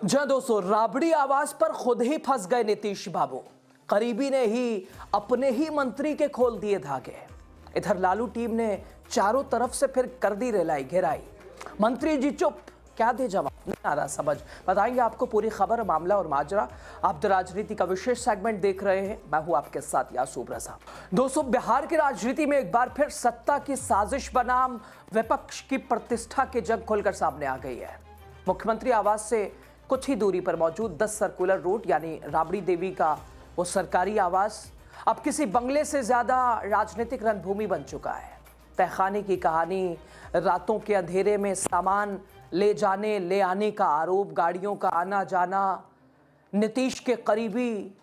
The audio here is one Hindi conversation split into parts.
जहां दोस्तों राबड़ी आवाज पर खुद ही फंस गए नीतीश बाबू। करीबी ने ही अपने ही मंत्री के खोल दिए धागे। इधर लालू टीम ने चारों तरफ से फिर कर दी रेलाई घेराई। मंत्री जी चुप, क्या दे जवाब, नहीं आ रहा समझ। बताएंगे आपको पूरी खबर, मामला और माजरा। आप द राजनीति का विशेष सेगमेंट देख रहे हैं, मैं हूं आपके साथ यासूब रजा। दोस्तों, बिहार की राजनीति में एक बार फिर सत्ता की साजिश बनाम विपक्ष की प्रतिष्ठा की जंग खुलकर सामने आ गई है। मुख्यमंत्री आवास से कुछ ही दूरी पर मौजूद 10 सर्कुलर रोड यानी राबड़ी देवी का वो सरकारी आवास अब किसी बंगले से ज्यादा राजनीतिक रणभूमि बन चुका है। तहखाने की कहानी, रातों के अंधेरे में सामान ले जाने ले आने का आरोप, गाड़ियों का आना जाना, नीतीश के करीबी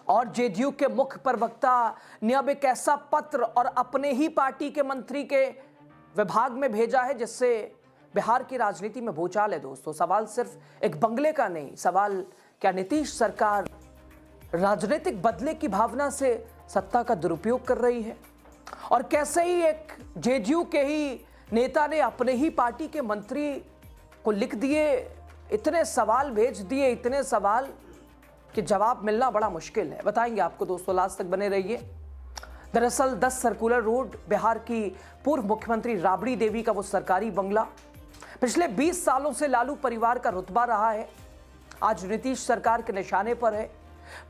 और जेडीयू के मुख्य प्रवक्ता ने अब एक ऐसा पत्र और अपने ही पार्टी के मंत्री के विभाग में भेजा है जिससे बिहार की राजनीति में भूचाल है। दोस्तों, सवाल सिर्फ एक बंगले का नहीं, सवाल क्या नीतीश सरकार राजनीतिक बदले की भावना से सत्ता का दुरुपयोग कर रही है, और कैसे ही एक जेडीयू के ही नेता ने अपने ही पार्टी के मंत्री को लिख दिए इतने सवाल, भेज दिए इतने सवाल कि जवाब मिलना बड़ा मुश्किल है। बताएंगे आपको दोस्तों, लास्ट तक बने रहिए। दरअसल 10 सर्कुलर रोड बिहार की पूर्व मुख्यमंत्री राबड़ी देवी का वो सरकारी बंगला पिछले 20 सालों से लालू परिवार का रुतबा रहा है, आज नीतीश सरकार के निशाने पर है।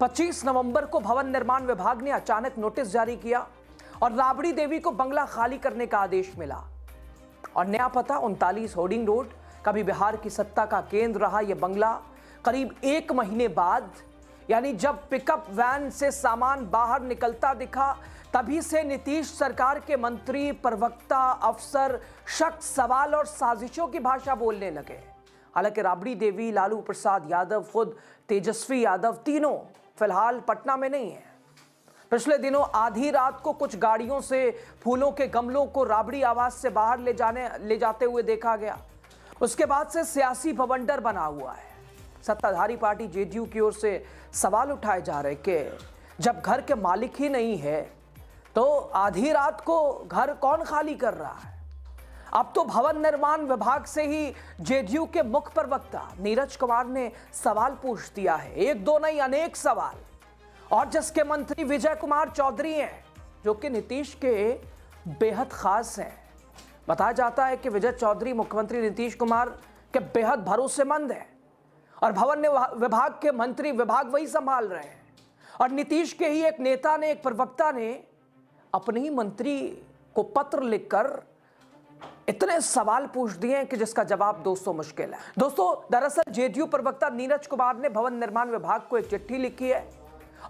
25 नवंबर को भवन निर्माण विभाग ने अचानक नोटिस जारी किया और राबड़ी देवी को बंगला खाली करने का आदेश मिला। और नया पता 39 होर्डिंग रोड, कभी बिहार की सत्ता का केंद्र रहा यह बंगला करीब 1 महीने बाद, यानी जब पिकअप वैन से सामान बाहर निकलता दिखा, तभी से नीतीश सरकार के मंत्री, प्रवक्ता, अफसर, शक, सवाल और साजिशों की भाषा बोलने लगे। हालांकि राबड़ी देवी, लालू प्रसाद यादव, खुद तेजस्वी यादव तीनों फिलहाल पटना में नहीं है। पिछले दिनों आधी रात को कुछ गाड़ियों से फूलों के गमलों को राबड़ी आवास से बाहर ले जाते हुए देखा गया। उसके बाद से सियासी बवंडर बना हुआ है। सत्ताधारी पार्टी जेडीयू की ओर से सवाल उठाए जा रहे कि जब घर के मालिक ही नहीं है तो आधी रात को घर कौन खाली कर रहा है। अब तो भवन निर्माण विभाग से ही जेडीयू के मुख्य प्रवक्ता नीरज कुमार ने सवाल पूछ दिया है, एक दो नहीं अनेक सवाल, और जिसके मंत्री विजय कुमार चौधरी हैं जो कि नीतीश के बेहद खास हैं। बताया जाता है कि विजय चौधरी मुख्यमंत्री नीतीश कुमार के बेहद भरोसेमंद हैं और भवन विभाग के मंत्री विभाग वही संभाल रहे हैं। और नीतीश के ही एक नेता ने, एक प्रवक्ता ने अपने ही मंत्री को पत्र लिखकर इतने सवाल पूछ दिए कि जिसका जवाब दोस्तों मुश्किल है। दोस्तों, दरअसल जेडीयू प्रवक्ता नीरज कुमार ने भवन निर्माण विभाग को एक चिट्ठी लिखी है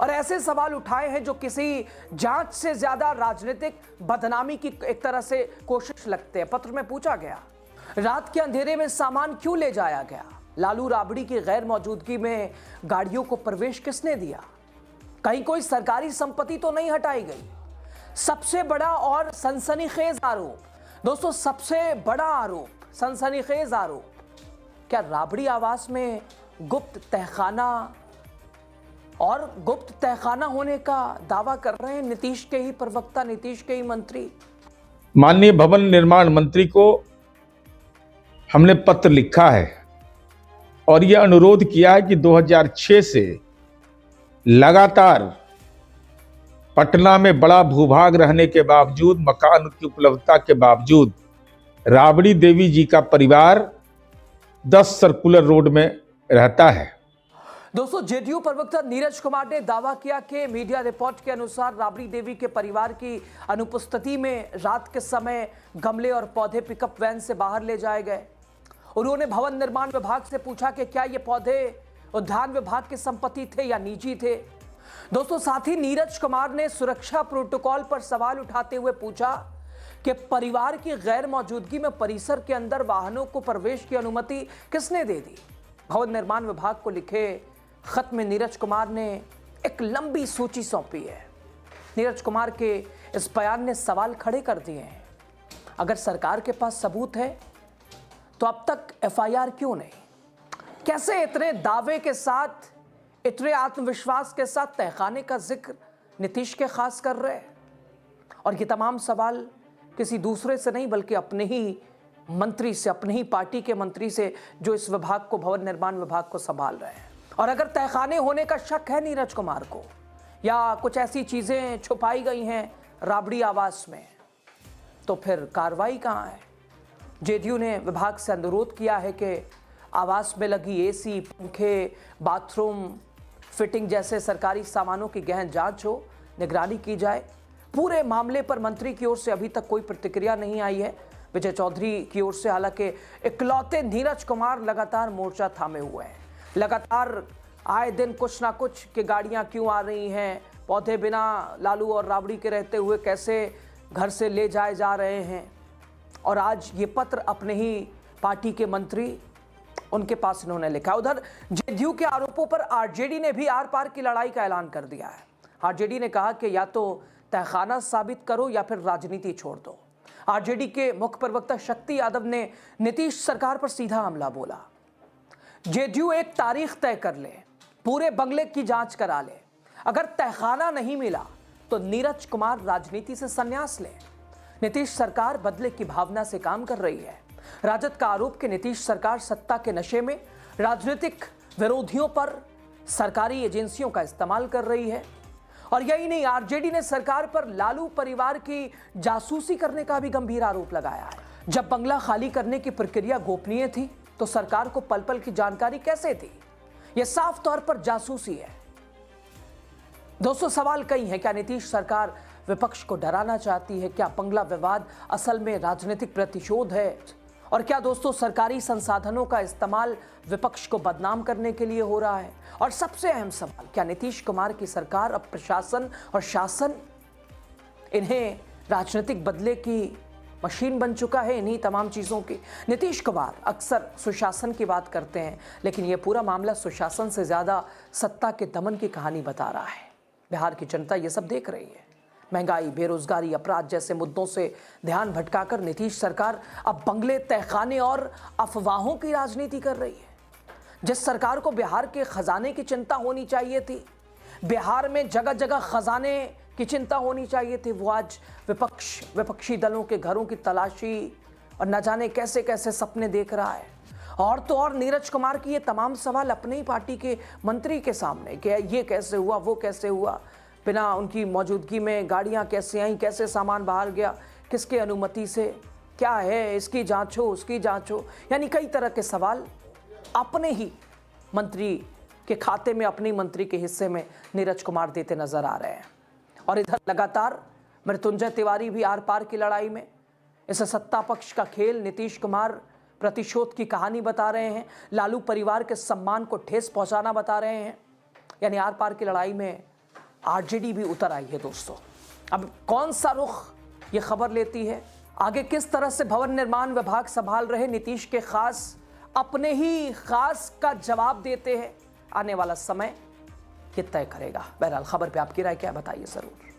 और ऐसे सवाल उठाए हैं जो किसी जांच से ज्यादा राजनीतिक बदनामी की एक तरह से कोशिश लगते हैं। पत्र में पूछा गया, रात के अंधेरे में सामान क्यों ले जाया गया? लालू राबड़ी की गैर मौजूदगी में गाड़ियों को प्रवेश किसने दिया? कहीं कोई सरकारी संपत्ति तो नहीं हटाई गई? सबसे बड़ा और सनसनीखेज आरोप, दोस्तों सबसे बड़ा आरोप, सनसनीखेज आरोप, क्या राबड़ी आवास में गुप्त तहखाना और गुप्त तहखाना होने का दावा कर रहे हैं नीतीश के ही प्रवक्ता, नीतीश के ही मंत्री? माननीय भवन निर्माण मंत्री को हमने पत्र लिखा है और यह अनुरोध किया है कि 2006 से लगातार पटना में बड़ा भूभाग रहने के बावजूद, मकान की उपलब्धता के बावजूद राबड़ी देवी जी का परिवार 10 सर्कुलर रोड में रहता है। दोस्तों, जेडीयू प्रवक्ता नीरज कुमार ने दावा किया कि मीडिया रिपोर्ट के अनुसार राबड़ी देवी के परिवार की अनुपस्थिति में रात के समय गमले और पौधे पिकअप वैन से बाहर ले जाए गए। उन्होंने भवन निर्माण विभाग से पूछा कि क्या ये पौधे उद्यान विभाग की संपत्ति थे या निजी थे। दोस्तों, साथ ही नीरज कुमार ने सुरक्षा प्रोटोकॉल पर सवाल उठाते हुए पूछा कि परिवार की गैर मौजूदगी में परिसर के अंदर वाहनों को प्रवेश की अनुमति किसने दे दी? भवन निर्माण विभाग को लिखे खत में नीरज कुमार ने एक लंबी सूची सौंपी है। नीरज कुमार के इस बयान ने सवाल खड़े कर दिए हैं। अगर सरकार के पास सबूत है तो अब तक एफआईआर क्यों नहीं? कैसे इतने दावे के साथ, इतने आत्मविश्वास के साथ तहखाने का जिक्र नीतीश के खास कर रहे हैं? और ये तमाम सवाल किसी दूसरे से नहीं बल्कि अपने ही मंत्री से, अपनी ही पार्टी के मंत्री से, जो इस विभाग को, भवन निर्माण विभाग को संभाल रहे हैं। और अगर तहखाने होने का शक है नीरज कुमार को, या कुछ ऐसी चीजें छुपाई गई हैं राबड़ी आवास में, तो फिर कार्रवाई कहां है? जेडीयू ने विभाग से अनुरोध किया है कि आवास में लगी एसी, पंखे, बाथरूम फिटिंग जैसे सरकारी सामानों की गहन जांच हो, निगरानी की जाए। पूरे मामले पर मंत्री की ओर से अभी तक कोई प्रतिक्रिया नहीं आई है। विजय चौधरी की ओर से हालांकि इकलौते नीरज कुमार लगातार मोर्चा थामे हुए हैं। लगातार आए दिन कुछ ना कुछ कि गाड़ियां क्यों आ रही हैं, पौधे बिना लालू और राबड़ी के रहते हुए कैसे घर से ले जाए जा रहे हैं। और आज ये पत्र अपने ही पार्टी के मंत्री, उनके पास इन्होंने लिखा। उधर जेडीयू के आरोपों पर आरजेडी ने भी आर पार की लड़ाई का ऐलान कर दिया है। आरजेडी ने कहा कि या तो तहखाना साबित करो या फिर राजनीति छोड़ दो। आरजेडी के मुख्य प्रवक्ता शक्ति यादव ने नीतीश सरकार पर सीधा हमला बोला। जेडीयू एक तारीख तय कर ले, पूरे बंगले की जांच करा ले, अगर तहखाना नहीं मिला तो नीरज कुमार राजनीति से संन्यास ले। नीतीश सरकार बदले की भावना से काम कर रही है। राजद का आरोप कि नीतीश सरकार सत्ता के नशे में राजनीतिक विरोधियों पर सरकारी एजेंसियों का इस्तेमाल कर रही है। और यही नहीं, आरजेडी ने सरकार पर लालू परिवार की जासूसी करने का भी गंभीर आरोप लगाया है। जब बंगला खाली करने की प्रक्रिया गोपनीय थी तो सरकार को पल पल की जानकारी कैसे थी? यह साफ तौर पर जासूसी है। दोस्तों, सवाल कई हैं। क्या नीतीश सरकार विपक्ष को डराना चाहती है? क्या बंगला विवाद असल में राजनीतिक प्रतिशोध है? और क्या दोस्तों सरकारी संसाधनों का इस्तेमाल विपक्ष को बदनाम करने के लिए हो रहा है? और सबसे अहम सवाल, क्या नीतीश कुमार की सरकार, अब प्रशासन और शासन इन्हें राजनीतिक बदले की मशीन बन चुका है? इन्हीं तमाम चीज़ों की नीतीश कुमार अक्सर सुशासन की बात करते हैं, लेकिन यह पूरा मामला सुशासन से ज़्यादा सत्ता के दमन की कहानी बता रहा है। बिहार की जनता ये सब देख रही है। महंगाई, बेरोजगारी, अपराध जैसे मुद्दों से ध्यान भटकाकर नीतीश सरकार अब बंगले, तहखाने और अफवाहों की राजनीति कर रही है। जिस सरकार को बिहार के खजाने की चिंता होनी चाहिए थी, बिहार में जगह जगह खजाने की चिंता होनी चाहिए थी, वो आज विपक्षी दलों के घरों की तलाशी और न जाने कैसे कैसे सपने देख रहा है। और तो और नीरज कुमार की ये तमाम सवाल अपने ही पार्टी के मंत्री के सामने कि ये कैसे हुआ, वो कैसे हुआ, बिना उनकी मौजूदगी में गाड़ियां कैसे आईं, कैसे सामान बाहर गया, किसके अनुमति से, क्या है, इसकी जांच हो, उसकी जांच हो। यानी कई तरह के सवाल अपने ही मंत्री के खाते में, अपने मंत्री के हिस्से में नीरज कुमार देते नजर आ रहे हैं। और इधर लगातार मृत्युंजय तिवारी भी आर पार की लड़ाई में, इस सत्ता पक्ष का खेल, नीतीश कुमार प्रतिशोध की कहानी बता रहे हैं, लालू परिवार के सम्मान को ठेस पहुंचाना बता रहे हैं। यानी आर पार की लड़ाई में आरजेडी भी उतर आई है। दोस्तों, अब कौन सा रुख ये खबर लेती है, आगे किस तरह से भवन निर्माण विभाग संभाल रहे नीतीश के खास अपने ही खास का जवाब देते हैं, आने वाला समय ये तय करेगा। बहरहाल खबर पे आपकी राय क्या, बताइए जरूर।